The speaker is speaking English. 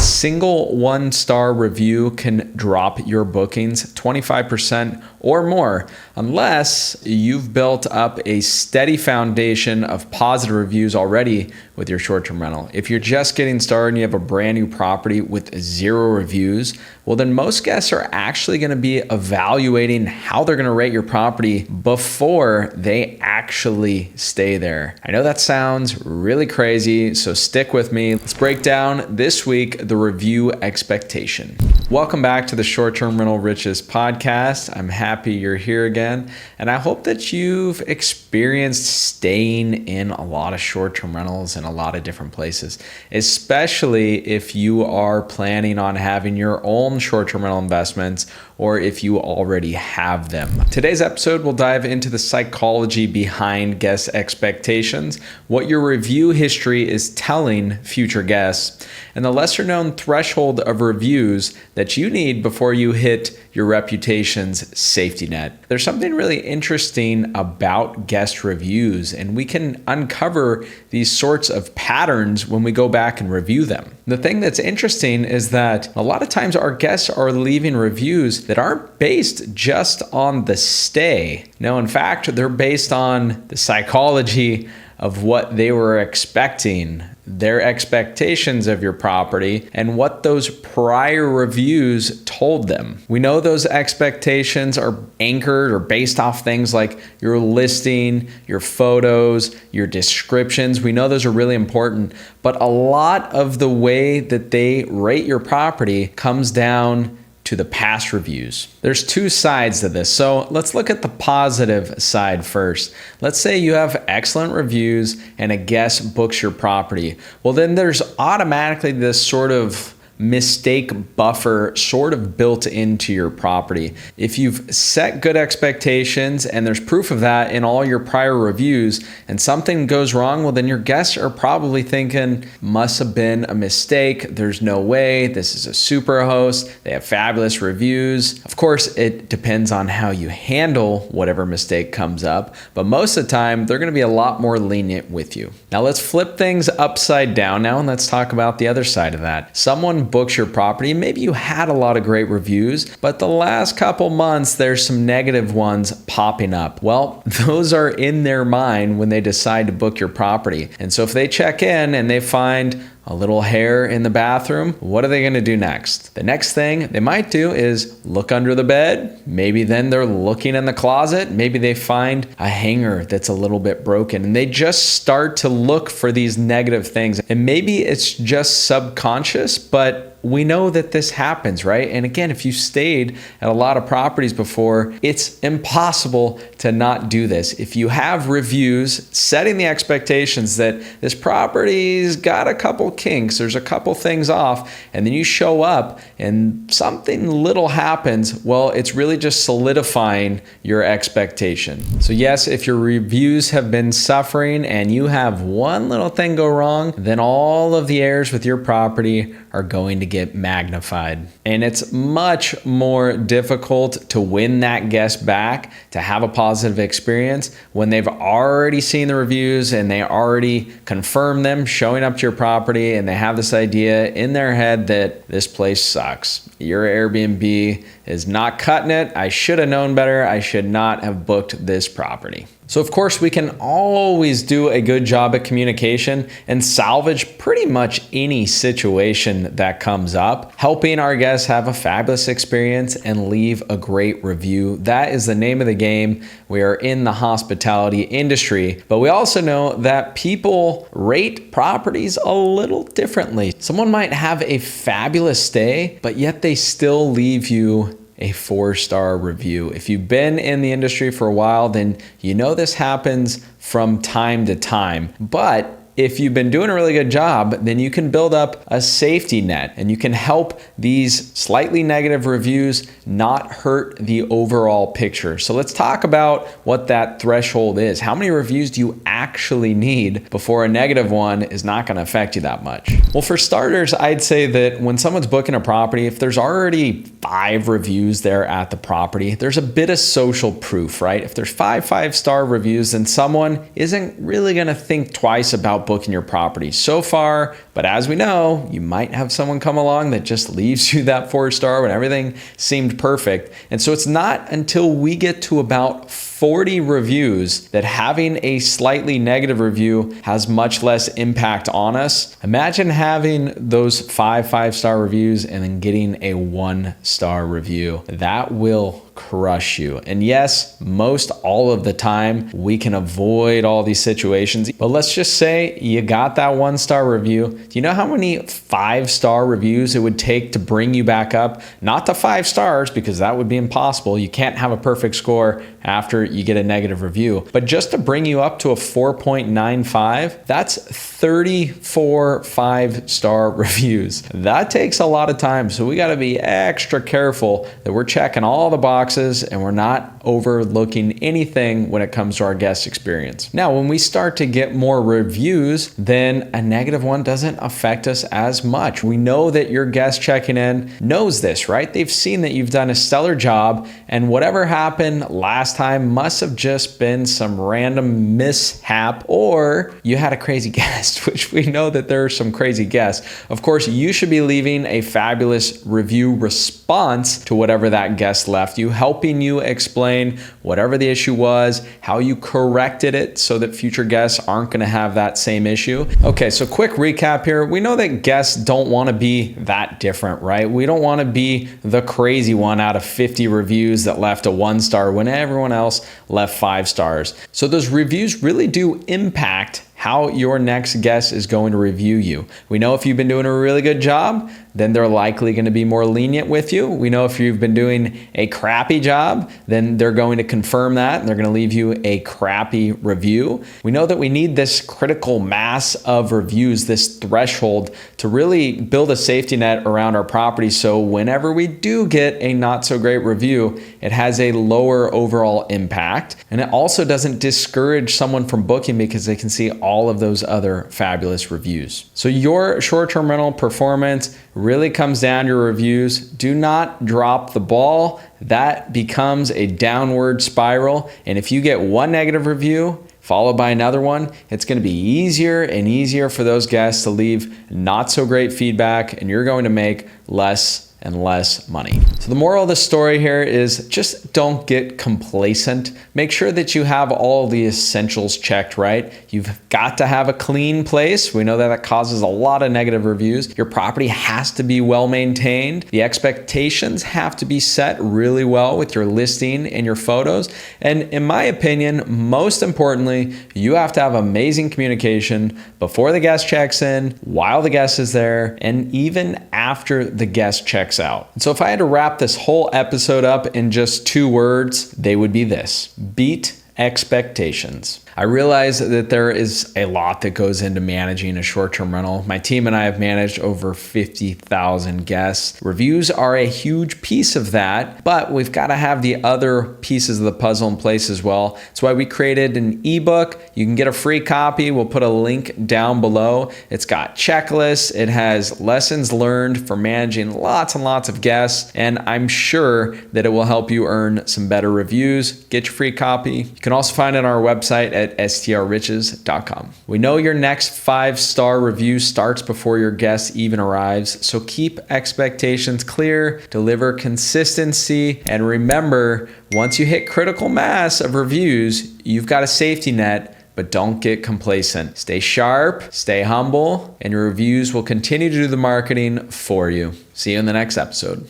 single one-star review can drop your bookings 25% or more unless you've built up a steady foundation of positive reviews already with your short-term rental. If you're just getting started and you have a brand new property with 0 reviews, well, then most guests are actually going to be evaluating how they're going to rate your property before they actually stay there. I know that sounds really crazy, so stick with me. Let's break down this week the review expectation. Welcome back to the Short-Term Rental Riches podcast. I'm happy you're here again, and I hope that you've experienced staying in a lot of short-term rentals in a lot of different places, especially if you are planning on having your own short-term rental investments or if you already have them. Today's episode will dive into the psychology behind guest expectations, what your review history is telling future guests, and the lesser known threshold of reviews that you need before you hit your reputation's safety net. There's something really interesting about guest reviews, and we can uncover these sorts of patterns when we go back and review them. The thing that's interesting is that a lot of times our guests are leaving reviews that aren't based just on the stay. No, in fact, they're based on the psychology of what they were expecting, their expectations of your property, and what those prior reviews told them. We know those expectations are anchored or based off things like your listing, your photos, your descriptions. We know those are really important, but a lot of the way that they rate your property comes down to the past reviews. There's 2 sides to this. So let's look at the positive side first. Let's say you have excellent reviews and a guest books your property. Well, then there's automatically this sort of mistake buffer sort of built into your property. If you've set good expectations and there's proof of that in all your prior reviews and something goes wrong, well, then your guests are probably thinking, must have been a mistake. There's no way. This is a super host. They have fabulous reviews. Of course, it depends on how you handle whatever mistake comes up, but most of the time, they're going to be a lot more lenient with you. Now, let's flip things upside down now and let's talk about the other side of that. Someone books your property. Maybe you had a lot of great reviews, but the last couple months, there's some negative ones popping up. Well, those are in their mind when they decide to book your property. And so if they check in and they find a little hair in the bathroom, what are they going to do next? The next thing they might do is look under the bed. Maybe then they're looking in the closet. Maybe they find a hanger that's a little bit broken and they just start to look for these negative things. And maybe it's just subconscious, but we know that this happens, right? And again, if you stayed at a lot of properties before, it's impossible to not do this. If you have reviews, setting the expectations that this property's got a couple kinks, there's a couple things off, and then you show up and something little happens, well, it's really just solidifying your expectation. So yes, if your reviews have been suffering and you have one little thing go wrong, then all of the errors with your property are going to get magnified. And it's much more difficult to win that guest back, to have a positive experience when they've already seen the reviews and they already confirm them showing up to your property and they have this idea in their head that this place sucks. Your Airbnb is not cutting it. I should have known better. I should not have booked this property. So of course, we can always do a good job at communication and salvage pretty much any situation that comes up, helping our guests have a fabulous experience and leave a great review. That is the name of the game. We are in the hospitality industry, but we also know that people rate properties a little differently. Someone might have a fabulous stay, but yet they still leave you a 4-star review. If you've been in the industry for a while, then you know this happens from time to time. But if you've been doing a really good job, then you can build up a safety net and you can help these slightly negative reviews not hurt the overall picture. So let's talk about what that threshold is. How many reviews do you actually need before a negative one is not going to affect you that much? Well, for starters, I'd say that when someone's booking a property, if there's already 5 reviews there at the property, there's a bit of social proof, right? If there's 5 5-star reviews, then someone isn't really going to think twice about about booking your property so far. But as we know, you might have someone come along that just leaves you that 4-star when everything seemed perfect. And so it's not until we get to about 40 reviews that having a slightly negative review has much less impact on us. Imagine having those 5-star reviews and then getting a 1-star review. That will crush you. And yes, most all of the time we can avoid all these situations, but let's just say you got that 1-star review. Do you know how many 5-star reviews it would take to bring you back up? Not to 5 stars, because that would be impossible. You can't have a perfect score after you get a negative review, but just to bring you up to a 4.95, that's 34 5-star reviews. That takes a lot of time. So we got to be extra careful that we're checking all the boxes and we're not overlooking anything when it comes to our guest experience. Now, when we start to get more reviews, then a negative one doesn't affect us as much. We know that your guest checking in knows this, right? They've seen that you've done a stellar job, and whatever happened last time must have just been some random mishap, or you had a crazy guest, which we know that there are some crazy guests. Of course, you should be leaving a fabulous review response to whatever that guest left you, helping you explain whatever the issue was, how you corrected it so that future guests aren't going to have that same issue. Okay, so quick recap here. We know that guests don't want to be that different, right? We don't want to be the crazy one out of 50 reviews that left a 1-star when everyone else left 5 stars. So those reviews really do impact how your next guest is going to review you. We know if you've been doing a really good job, then they're likely going to be more lenient with you. We know if you've been doing a crappy job, then they're going to confirm that and they're going to leave you a crappy review. We know that we need this critical mass of reviews, this threshold, to really build a safety net around our property. So whenever we do get a not so great review, it has a lower overall impact. And it also doesn't discourage someone from booking because they can see all of those other fabulous reviews. So your short-term rental performance really comes down to your reviews. Do not drop the ball. That becomes a downward spiral. And if you get one negative review followed by another one, it's going to be easier and easier for those guests to leave not so great feedback, and you're going to make less and less money. So the moral of the story here is just don't get complacent. Make sure that you have all the essentials checked, right? You've got to have a clean place. We know that that causes a lot of negative reviews. Your property has to be well maintained. The expectations have to be set really well with your listing and your photos. And in my opinion, most importantly, you have to have amazing communication before the guest checks in, while the guest is there, and even after the guest checks out. So if I had to wrap this whole episode up in just 2 words, they would be this: beat expectations. I realize that there is a lot that goes into managing a short-term rental. My team and I have managed over 50,000 guests. Reviews are a huge piece of that, but we've got to have the other pieces of the puzzle in place as well. That's why we created an ebook. You can get a free copy. We'll put a link down below. It's got checklists. It has lessons learned for managing lots and lots of guests, and I'm sure that it will help you earn some better reviews. Get your free copy. You can also find it on our website at strriches.com. We know your next 5-star review starts before your guest even arrives, so keep expectations clear, deliver consistency, and remember, once you hit critical mass of reviews, you've got a safety net, but don't get complacent. Stay sharp, stay humble, and your reviews will continue to do the marketing for you. See you in the next episode.